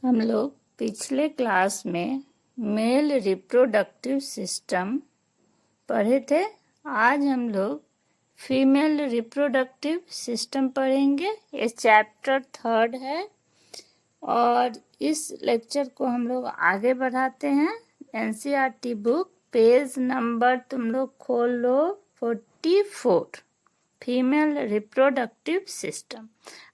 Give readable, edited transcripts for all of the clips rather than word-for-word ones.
हम लोग पिछले क्लास में मेल रिप्रोडक्टिव सिस्टम पढ़े थे। आज हम लोग फीमेल रिप्रोडक्टिव सिस्टम पढ़ेंगे। ये चैप्टर 3 है और इस लेक्चर को हम लोग आगे बढ़ाते हैं। एनसीईआरटी बुक पेज नंबर तुम लोग खोल लो 44, फीमेल रिप्रोडक्टिव सिस्टम।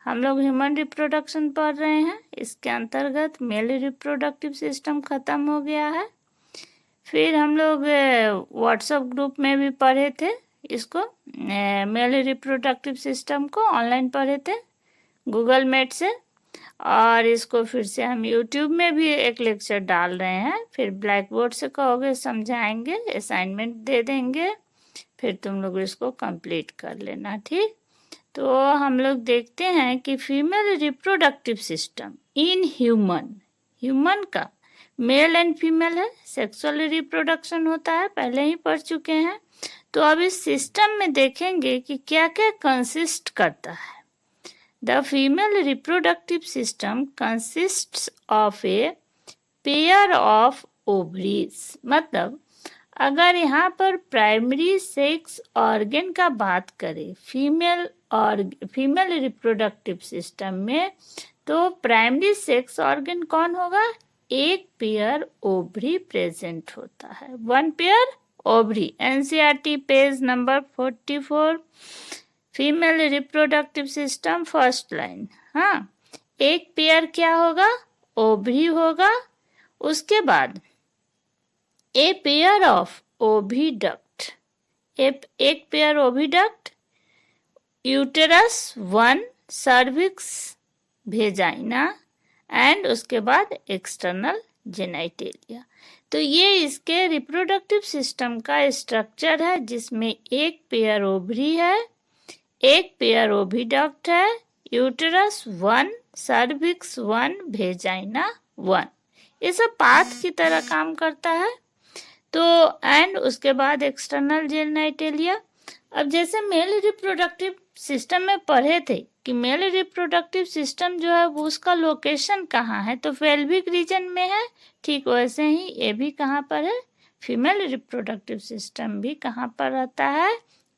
हम लोग ह्यूमन रिप्रोडक्शन पढ़ रहे हैं, इसके अंतर्गत मेल रिप्रोडक्टिव सिस्टम खत्म हो गया है। फिर हम लोग व्हाट्सएप ग्रुप में भी पढ़े थे इसको, मेल रिप्रोडक्टिव सिस्टम को ऑनलाइन पढ़े थे गूगल मीट से, और इसको फिर से हम यूट्यूब में भी एक लेक्चर डाल रहे हैं। फिर ब्लैक बोर्ड से कहोगे समझाएंगे, असाइनमेंट दे देंगे, फिर तुम लोग इसको कंप्लीट कर लेना, ठीक। तो हम लोग देखते हैं कि female reproductive system in human का मेल एंड फीमेल है, सेक्सुअल रिप्रोडक्शन होता है, पहले ही पढ़ चुके हैं। तो अब इस सिस्टम में देखेंगे कि क्या क्या कंसिस्ट करता है। The female reproductive system consists of A pair of ovaries. मतलब अगर यहाँ पर प्राइमरी सेक्स ऑर्गन का बात करें फीमेल रिप्रोडक्टिव सिस्टम में, तो प्राइमरी सेक्स ऑर्गन कौन होगा? एक पेयर ओवरी प्रेजेंट होता है, 1 pair ovary. NCERT page number 44, female reproductive system, first line. हाँ, एक पेयर क्या होगा? ओवरी होगा। उसके बाद ए पेयर ऑफ ओविडक्ट, एक pair oviduct, uterus 1, cervix, vagina, and उसके बाद एक्सटर्नल जेनिटेलिया। तो ये इसके रिप्रोडक्टिव सिस्टम का स्ट्रक्चर है, जिसमें एक पेयर ओवरी है, एक पेयर ओविडक्ट है, यूटेरस 1, सर्विक्स 1, वेजाइना 1। ये सब पाथ की तरह काम करता है। तो एंड उसके बाद एक्सटर्नल जेनिटेलिया। अब जैसे मेल रिप्रोडक्टिव सिस्टम में पढ़े थे कि मेल रिप्रोडक्टिव सिस्टम जो है वो उसका लोकेशन कहाँ है, तो पेल्विक रीजन में है। ठीक वैसे ही ये भी कहाँ पर है? फीमेल रिप्रोडक्टिव सिस्टम भी कहाँ पर रहता है?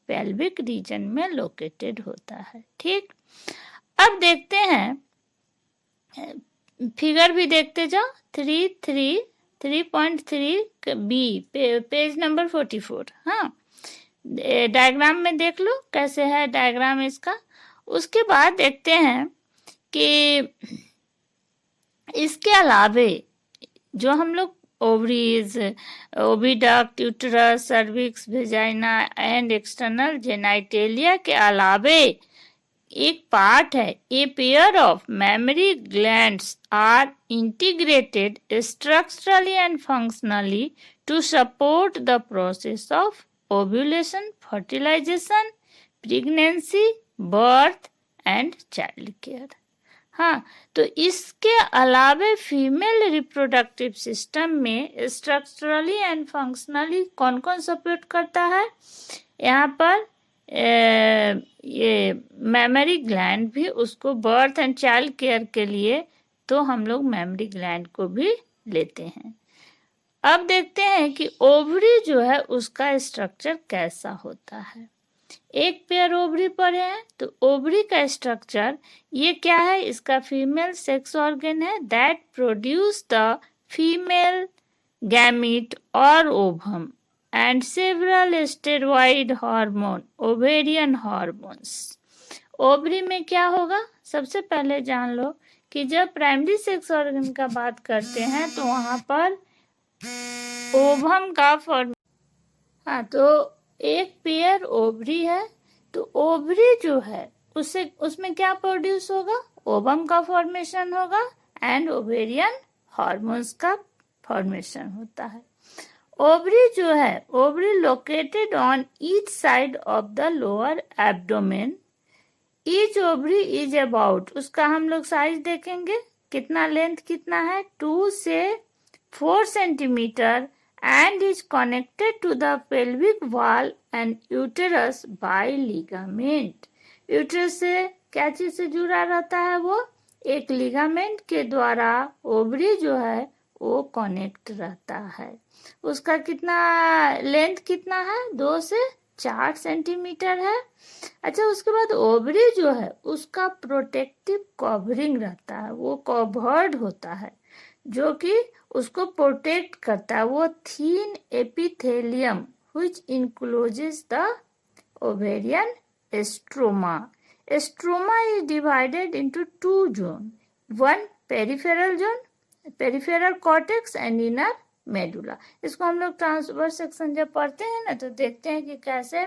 पेल्विक रीजन में लोकेटेड होता है, ठीक। अब देखते हैं, फिगर भी देखते जाओ, 3.3 बी, पेज नंबर 44। हाँ, डायग्राम में देख लो कैसे है डायग्राम इसका। उसके बाद देखते हैं कि इसके अलावे जो हम लोग ovaries, oviduct, uterus, cervix, vagina and external genitalia के अलावे एक पार्ट है, a pair of mammary glands are integrated structurally and functionally to support the process of ovulation, fertilisation, pregnancy, birth and child care. हाँ, तो इसके अलावे female reproductive system में structurally and functionally कौन कौन सपोर्ट करता है? यहाँ पर ये मेमरी ग्लैंड भी, उसको बर्थ एंड चाइल्ड केयर के लिए तो हम लोग मेमरी ग्लैंड को भी लेते हैं। अब देखते हैं कि ओवरी जो है उसका स्ट्रक्चर कैसा होता है। एक पेयर ओवरी पड़े हैं, तो ओवरी का स्ट्रक्चर ये क्या है? इसका फीमेल सेक्स ऑर्गन है that produce the female gamete और ovum and several steroid hormone, ovarian hormones. Ovary में क्या होगा? सबसे पहले जान लो कि जब प्राइमरी सेक्स ऑर्गन का बात करते हैं तो वहां पर ओवम का फॉर्म। हाँ, तो एक पेयर ओवरी है, तो ओवरी जो है उसमें क्या प्रोड्यूस होगा? ओवम का फॉर्मेशन होगा एंड ओवेरियन हार्मोन्स का फॉर्मेशन होता है। ओवरी जो है, ovary located on each side of the lower abdomen. Each ovary is about, उसका हम लोग साइज देखेंगे कितना, लेंथ कितना है, 2 से 4 centimetre, and is connected to the pelvic wall and uterus by ligament. Uterus से क्या चीज से जुड़ा रहता है? वो एक लिगामेंट के द्वारा ओवरी जो है वो कनेक्ट रहता है। उसका कितना लेंथ कितना है, 2 से 4 सेंटीमीटर है। अच्छा, उसके बाद ओवरी जो है उसका प्रोटेक्टिव कवरिंग रहता है, वो कवर्ड होता है जो कि उसको प्रोटेक्ट करता है। वो थीन epithelium which encloses the ovarian stroma. Stroma is divided into two zones. One peripheral zone, peripheral cortex and inner medulla. इसको हम लोग ट्रांसवर्स सेक्शन जब पढ़ते हैं ना तो देखते हैं कि कैसे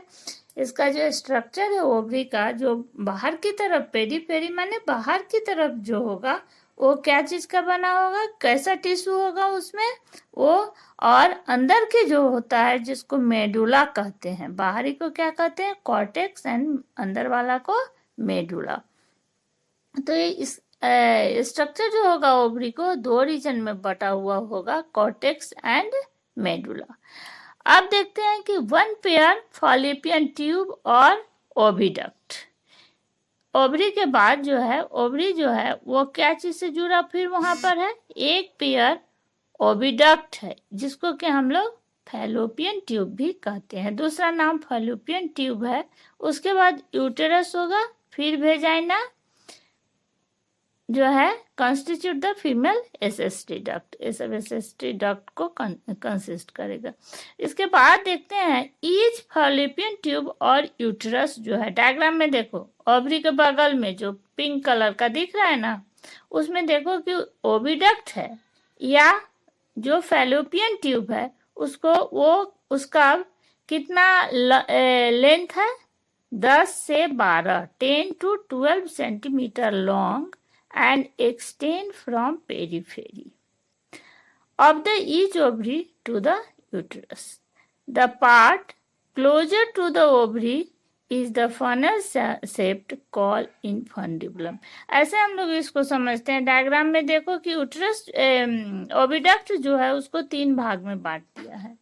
इसका जो स्ट्रक्चर है ओवरी का, जो बाहर की तरफ पेरीफेरी माने बाहर की तरफ जो होगा वो क्या चीज का बना होगा, कैसा टिश्यू होगा उसमें वो, और अंदर के जो होता है जिसको मेडुला कहते हैं, बाहरी को क्या कहते हैं, कॉर्टेक्स, एंड अंदर वाला को मेडुला। तो ये इस स्ट्रक्चर जो होगा ओवरी को 2 रीजन में बटा हुआ होगा, कॉर्टेक्स एंड मेडुला। अब देखते हैं कि 1 पेयर फॉलिपियन ट्यूब और ओविडक्ट। ओवरी के बाद जो है ओवरी जो है वो क्या चीज से जुड़ा फिर वहां पर है, एक पेयर ओविडक्ट है जिसको कि हम लोग फैलोपियन ट्यूब भी कहते हैं, दूसरा नाम फैलोपियन ट्यूब है। उसके बाद यूटेरस होगा, फिर वेजाइना जो है constitute the female SST duct, ये सब एसएसटी डक्ट को कंसिस्ट करेगा। इसके बाद देखते हैं ईच फैलोपियन ट्यूब और यूटेरस जो है, डायग्राम में देखो ओवरी के बगल में जो पिंक कलर का दिख रहा है ना, उसमें देखो कि ओविडक्ट है या जो फैलोपियन ट्यूब है उसको वो उसका कितना लेंथ है, 10 से 12, 10 to 12 centimetre long and extend from periphery of the each ovary to the uterus. The part closer to the ovary is the funnel shaped called infundibulum. ऐसे हम लोग इसको समझते हैं। डायग्राम में देखो कि यूट्रस ओविडक्ट जो है उसको 3 भाग में बांट दिया है।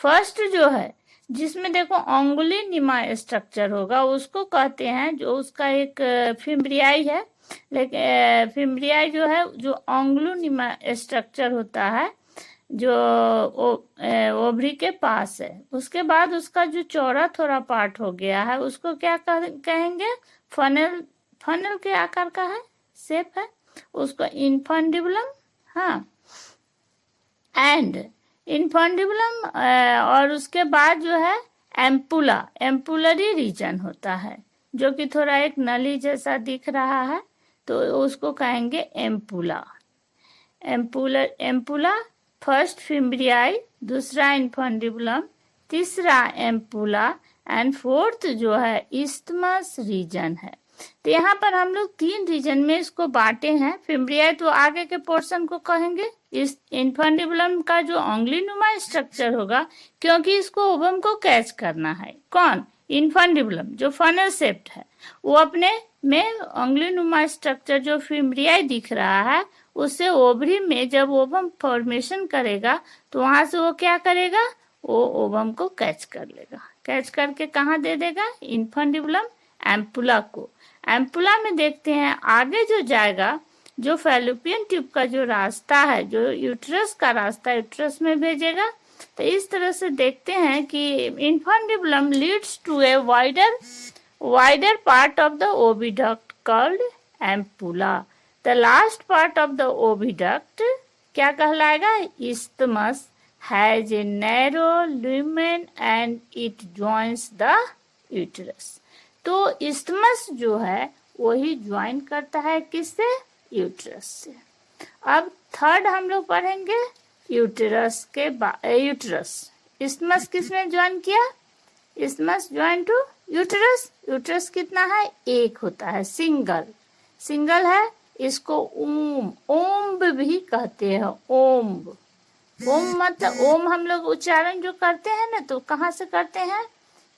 फर्स्ट जो है जिसमें देखो अंगुली निमा स्ट्रक्चर होगा उसको कहते हैं, जो उसका एक फिम्ब्रियाई है, लेकिन फिम्ब्रियाई जो है जो अंगुलिनिमा स्ट्रक्चर होता है जो ओवरी के पास है। उसके बाद उसका जो चौड़ा थोड़ा पार्ट हो गया है उसको क्या कहेंगे, फनल, फनल के आकार का है, शेप है, उसको इनफंडिबुलम, हाँ, एंड इनफंडिबुलम। और उसके बाद जो है एम्पुला, एम्पुलरी रीजन होता है जो कि थोड़ा एक नली जैसा दिख रहा है, तो उसको कहेंगे एम्पुला। एम्पुला फर्स्ट फिम्ब्रियाई, दूसरा इनफंडिबुलम, तीसरा एम्पुला, एंड फोर्थ जो है इस्थमस रीजन है। तो यहाँ पर हम लोग 3 रीजन में इसको बांटे हैं। फिम्ब्रियाई तो आगे के पोर्शन को कहेंगे, इस इनफंडिबुलम का जो अंगुलिनुमा स्ट्रक्चर होगा, क्योंकि इसको ओवम को कैच करना है, कौन, इनफंडिबुलम जो फनल शेप्ड है, वो अपने में अंगुलिनुमा स्ट्रक्चर जो फिम्ब्रियाई दिख रहा है उससे ओवरी में जब ओवम फॉर्मेशन करेगा तो वहां से वो क्या करेगा, वो ओवम को कैच कर लेगा, कैच करके कहाँ दे देगा, इनफंडिबुलम एम्पुला को। एम्पुला में देखते हैं आगे जो जाएगा, जो फैलोपियन ट्यूब का जो रास्ता है, जो यूट्रस का रास्ता यूट्रस में भेजेगा। तो इस तरह से देखते हैं कि infundibulum leads to a wider part of the oviduct called ampulla. The last part of the oviduct क्या कहलाएगा, isthmus, has a narrow lumen and it joins the uterus. तो isthmus जो है वही ज्वाइन करता है किससे, यूट्रस से। अब थर्ड हम लोग पढ़ेंगे यूटेरस के यूट्रस। isthmus किसने ज्वाइन किया, isthmus join to uterus. Uterus कितना है, एक होता है, सिंगल, सिंगल है, इसको ओम्ब भी कहते हैं, ओम्ब। ओम मतलब ओम हम लोग उच्चारण जो करते हैं ना तो कहाँ से करते हैं,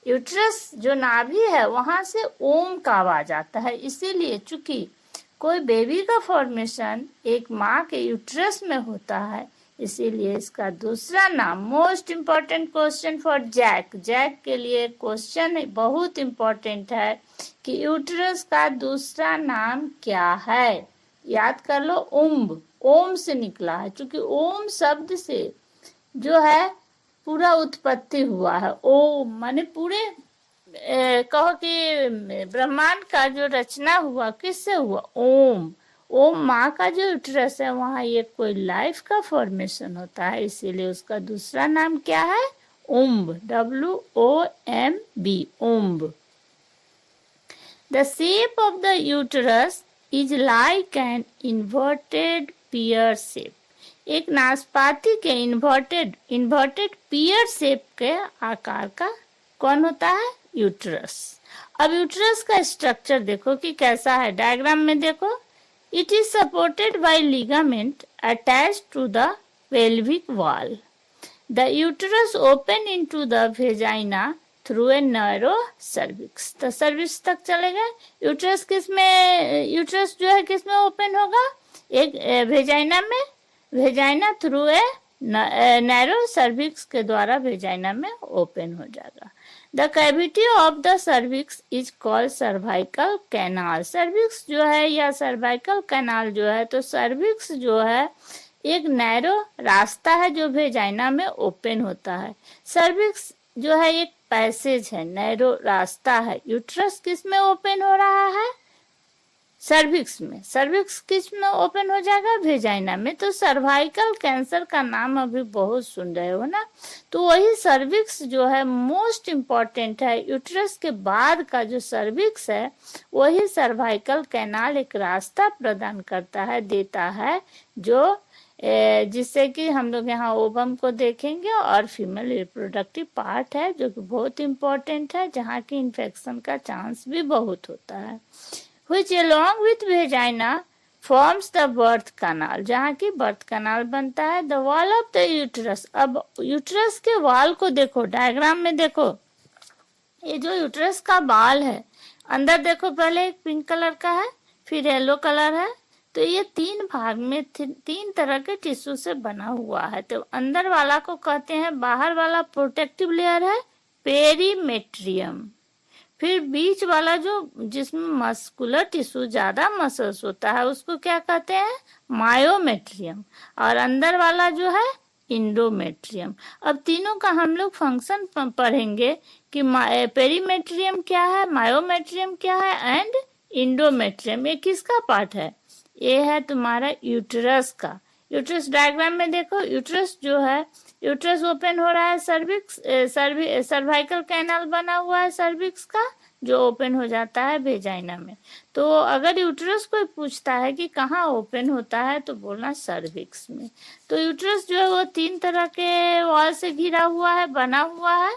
यूट्रस जो नाभि है वहां से ओम का आवाज आता है। इसीलिए चूंकि कोई बेबी का फॉर्मेशन एक माँ के यूट्रस में होता है, इसीलिए इसका दूसरा नाम, most important question for JAC, JAC के लिए क्वेश्चन बहुत इम्पोर्टेंट है कि यूट्रस का दूसरा नाम क्या है। याद कर लो, उम्ब ओम से निकला है, क्योंकि ओम शब्द से जो है पूरा उत्पत्ति हुआ है। ओम माने पूरे कहो कि ब्रह्मांड का जो रचना हुआ किससे हुआ? ओम। ओम माँ का जो यूट्रस है वहाँ ये कोई लाइफ का फॉर्मेशन होता है, इसीलिए उसका दूसरा नाम क्या है? उम्ब, WOMB, उम्ब। The shape of the uterus is like an inverted pear shape. एक नाशपाती के इन्वर्टेड पियर शेप के आकार का कौन होता है? यूट्रस। अब यूट्रस का स्ट्रक्चर देखो कि कैसा है, डायग्राम में देखो। It is supported by ligament attached to the pelvic wall. The uterus open into the vagina through a narrow cervix. तो सर्विक्स तक चलेगा। यूट्रस जो है किस में ओपन होगा? एक वेजाइना में, vagina through a narrow cervix के द्वारा वेजाइना में ओपन हो जाएगा। The cavity of the cervix is called cervical canal. Cervix जो है या सर्वाइकल कैनाल जो है, तो सर्विक्स जो है एक नैरो रास्ता है जो वेजाइना में ओपन होता है। सर्विक्स जो है एक पैसेज है, नैरो रास्ता है। यूट्रस किस में ओपन हो रहा है? सर्विक्स में। सर्विक्स किस में ओपन हो जाएगा? वेजाइना में। तो सर्वाइकल कैंसर का नाम अभी बहुत सुन रहे हो ना, तो वही सर्विक्स जो है मोस्ट इम्पॉर्टेंट है। यूट्रस के बाद का जो सर्विक्स है वही सर्वाइकल कैनाल एक रास्ता प्रदान करता है, देता है, जो जिससे कि हम लोग यहाँ ओवम को देखेंगे और फीमेल रिप्रोडक्टिव पार्ट है जो कि बहुत इम्पोर्टेंट है, जहाँ की इन्फेक्शन का चांस भी बहुत होता है। which along with vagina forms the birth canal, जहाँ की बर्थ कनाल बनता है। the wall of the uterus, अब यूट्रस के वॉल को देखो, डायग्राम में देखो, ये जो यूट्रस का बाल है अंदर देखो, पहले एक पिंक कलर का है, फिर येलो कलर है। तो ये तीन भाग में तीन तरह के टिश्यू से बना हुआ है। तो अंदर वाला को कहते हैं, बाहर वाला प्रोटेक्टिव लेयर है पेरीमेट्रियम। फिर बीच वाला जो जिसमें मस्कुलर टिश्यू ज्यादा मसल्स होता है उसको क्या कहते हैं? मायोमेट्रियम। और अंदर वाला जो है इंडोमेट्रियम। अब तीनों का हम लोग फंक्शन पढ़ेंगे कि पेरीमेट्रियम क्या है, मायोमेट्रियम क्या है एंड इंडोमेट्रियम। ये किसका पार्ट है? ये है तुम्हारा यूट्रस का। यूट्रस डायग्राम में देखो, यूट्रस जो है, यूट्रस ओपन हो रहा है, सर्वाइकल कैनाल बना हुआ है सर्विक्स का, जो ओपन हो जाता है वेजाइना में। तो अगर यूट्रस कोई पूछता है कि कहाँ ओपन होता है तो बोलना सर्विक्स में। तो यूट्रस जो है वो तीन तरह के वॉल से घिरा हुआ है, बना हुआ है,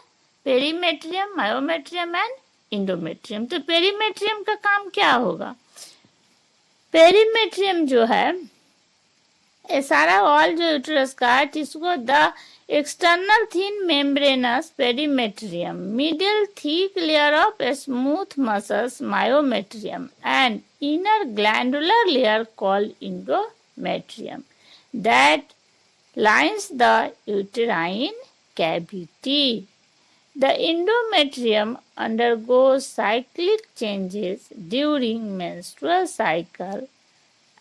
पेरीमेट्रियम, मायोमेट्रियम एंड इंडोमेट्रियम। तो पेरीमेट्रियम का काम क्या होगा? पेरीमेट्रियम जो है ये सारा वॉल जो यूट्रस का है, जिसको the external thin membranes perimetrium, middle thick layer of smooth muscles myometrium and inner glandular layer called endometrium that lines the uterine cavity. The endometrium undergoes cyclic changes during menstrual cycle,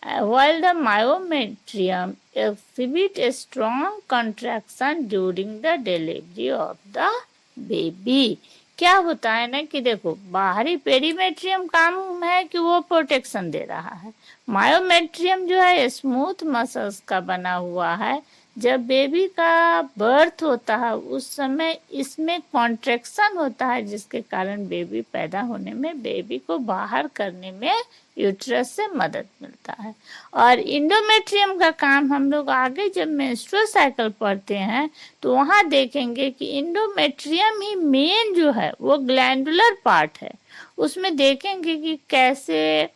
while the myometrium exhibits a strong contraction during the delivery of the baby. क्या होता है ना कि देखो, बाहरी perimetrium काम है कि वो प्रोटेक्शन दे रहा है, मायोमेट्रियम जो है स्मूथ मसल्स का बना हुआ है। जब बेबी का बर्थ होता है उस समय इसमें कॉन्ट्रैक्शन होता है, जिसके कारण बेबी पैदा होने में, बेबी को बाहर करने में यूट्रस से मदद मिलता है। और इंडोमेट्रियम का काम हम लोग आगे जब मेंस्ट्रुअल साइकिल पढ़ते हैं तो वहाँ देखेंगे कि इंडोमेट्रियम ही मेन जो है वो ग्लैंडुलर पार्ट है। उसमें देखेंगे कि कैसे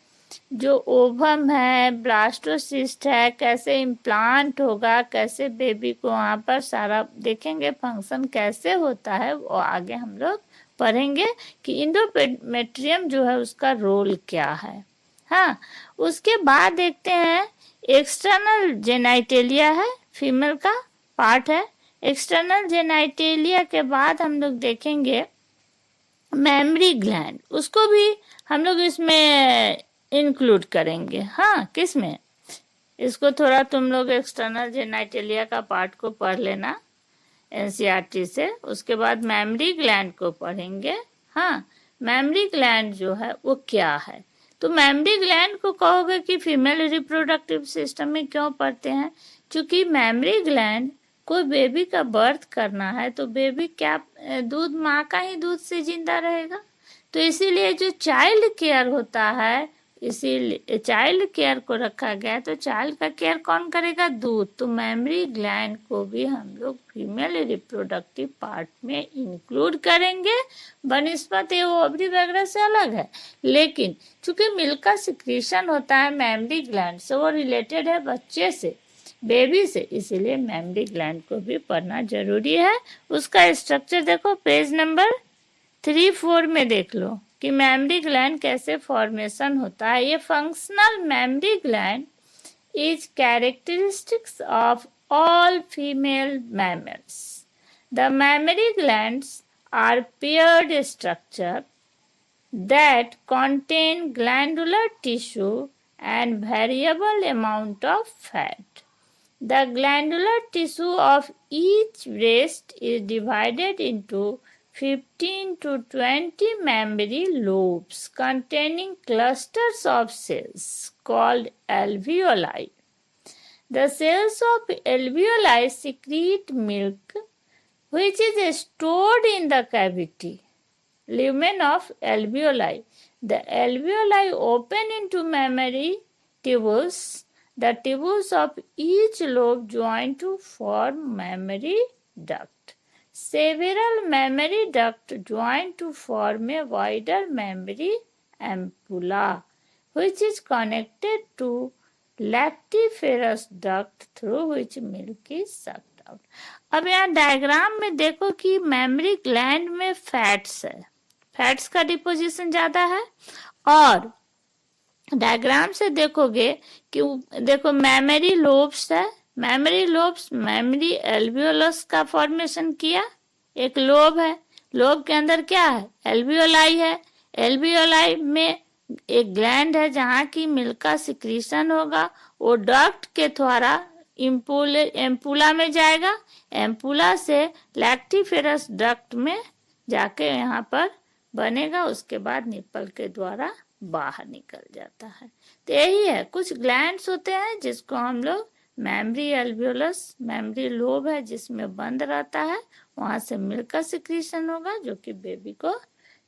जो ओवम है, ब्लास्टोसिस्ट है, कैसे इम्प्लांट होगा, कैसे बेबी को वहाँ पर सारा देखेंगे फंक्शन कैसे होता है, वो आगे हम लोग पढ़ेंगे कि इंडोमेट्रियम जो है उसका रोल क्या है। हाँ, उसके बाद देखते हैं एक्सटर्नल जेनाइटेलिया है, फीमेल का पार्ट है। एक्सटर्नल जेनाइटेलिया के बाद हम लोग देखेंगे मेमरी ग्लैंड, उसको भी हम लोग इसमें इंक्लूड करेंगे। हाँ, किस में? इसको थोड़ा तुम लोग एक्सटर्नल जेनाइटेलिया का पार्ट को पढ़ लेना एनसीईआरटी से। उसके बाद मेमोरी ग्लैंड को पढ़ेंगे। हाँ, मेमोरी ग्लैंड जो है वो क्या है? तो मेमोरी ग्लैंड को कहोगे कि फीमेल रिप्रोडक्टिव सिस्टम में क्यों पढ़ते हैं? क्योंकि मेमोरी ग्लैंड कोई बेबी का बर्थ करना है तो बेबी क्या दूध, माँ का ही दूध से जिंदा रहेगा। तो इसीलिए जो चाइल्ड केयर होता है, इसीलिए चाइल्ड केयर को रखा गया है। तो चाइल्ड का केयर कौन करेगा? दूध। तो मेमोरी ग्लैंड को भी हम लोग फीमेल रिप्रोडक्टिव पार्ट में इंक्लूड करेंगे। बनस्पति ओवरी वगैरह से अलग है, लेकिन चूंकि मिल्क का सिक्रीशन होता है मेमोरी ग्लैंड से, वो रिलेटेड है बच्चे से, बेबी से, इसीलिए मेमोरी ग्लैंड को भी पढ़ना जरूरी है। उसका स्ट्रक्चर देखो पेज नंबर 3-4 में देख लो कि मेमोरी ग्लैंड कैसे फॉर्मेशन होता है। ये functional mammary gland is characteristics of all female mammals. The mammary glands are paired structure that contain glandular tissue and variable amount of fat. The glandular tissue of each breast is divided into 15 to 20 mammary lobes containing clusters of cells called alveoli. The cells of alveoli secrete milk, which is stored in the cavity lumen of alveoli. The alveoli open into mammary tubules. The tubules of each lobe join to form mammary duct. Several mammary ducts join to form a wider mammary ampulla, which is connected to lactiferous duct through which milk is sucked out. अब यहाँ diagram में देखो कि memory gland में fats है, fats का deposition ज्यादा है। और डायग्राम से देखोगे कि देखो मेमोरी लोब्स है, मेमोरी लोब्स मेमोरी एल्वियोलस का फॉर्मेशन किया। एक लोब है, लोब के अंदर क्या है? एल्वियोलाई है। एल्वियोलाई में एक ग्लैंड है जहाँ की मिल्क का सिक्रीशन होगा। वो डक्ट के द्वारा एम्पुला में जाएगा, एम्पुला से लैक्टिफेरस डक्ट में जाके यहाँ पर बनेगा, उसके बाद निप्पल के द्वारा बाहर निकल जाता है। तो यही है, कुछ ग्लैंड्स होते हैं जिसको हम लोग मेमोरी एल्वियोलस, मेमोरी लोब है जिसमें बंद रहता है, वहां से मिल्क का सिक्रीशन होगा जो कि बेबी को,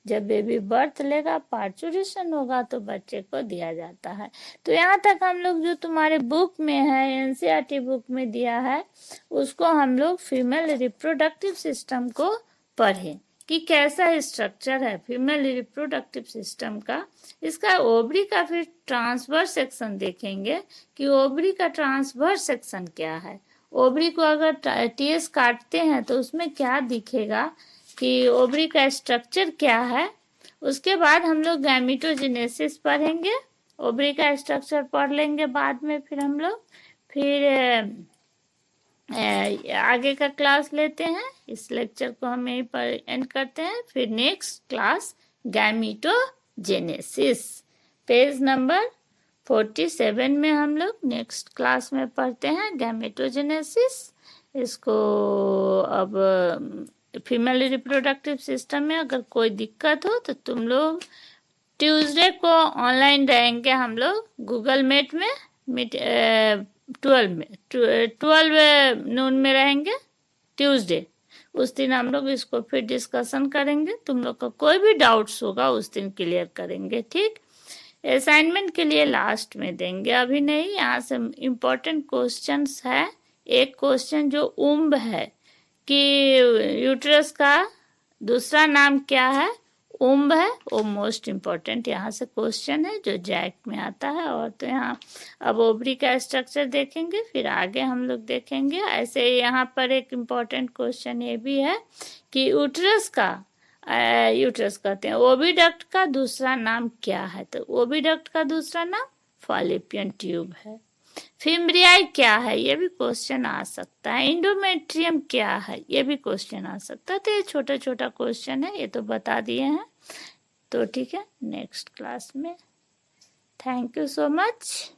जब बेबी बर्थ लेगा, पार्चुरेशन होगा तो बच्चे को दिया जाता है। तो यहाँ तक हम लोग जो तुम्हारे बुक में है, एनसीईआरटी बुक में दिया है, उसको हम लोग फीमेल रिप्रोडक्टिव सिस्टम को पढ़े कि कैसा स्ट्रक्चर है फीमेल रिप्रोडक्टिव सिस्टम का। इसका ओवरी का फिर ट्रांसवर्स सेक्शन देखेंगे कि ओवरी का ट्रांसवर्स सेक्शन क्या है। ओवरी को अगर टीएस काटते हैं तो उसमें क्या दिखेगा कि ओवरी का स्ट्रक्चर क्या है। उसके बाद हम लोग गैमेटोजेनेसिस पढ़ेंगे, ओवरी का स्ट्रक्चर पढ़ लेंगे बाद में। फिर हम लोग आगे का क्लास लेते हैं। इस लेक्चर को हम यहीं पर एंड करते हैं। फिर next class gametogenesis page number 47 में हम लोग नेक्स्ट क्लास में पढ़ते हैं गैमेटोजेनेसिस। इसको अब फीमेल रिप्रोडक्टिव सिस्टम में अगर कोई दिक्कत हो तो तुम लोग ट्यूसडे को ऑनलाइन रहेंगे, हम लोग गूगल मीट में 12 नून में रहेंगे ट्यूसडे। उस दिन हम लोग इसको फिर डिस्कशन करेंगे। तुम लोग का कोई भी डाउट्स होगा उस दिन क्लियर करेंगे, ठीक। असाइनमेंट के लिए लास्ट में देंगे, अभी नहीं। यहाँ से इम्पोर्टेंट क्वेश्चंस है। एक क्वेश्चन जो उम्ब है कि यूट्रस का दूसरा नाम क्या है, उम्ब है, वो मोस्ट इम्पोर्टेंट यहाँ से क्वेश्चन है जो जैक में आता है। और तो यहाँ अब ओवरी का स्ट्रक्चर देखेंगे, फिर आगे हम लोग देखेंगे। ऐसे यहाँ पर एक इम्पोर्टेंट क्वेश्चन ये भी है कि यूट्रस कहते हैं ओविडक्ट का दूसरा नाम क्या है। तो ओविडक्ट का दूसरा नाम फॉलिपियन ट्यूब है। फिम्ब्रियाई क्या है, ये भी क्वेश्चन आ सकता है। इंडोमेट्रियम क्या है, ये भी क्वेश्चन आ सकता है। तो ये छोटा छोटा क्वेश्चन है, ये तो बता दिए हैं। तो ठीक है, नेक्स्ट क्लास में थैंक यू सो मच।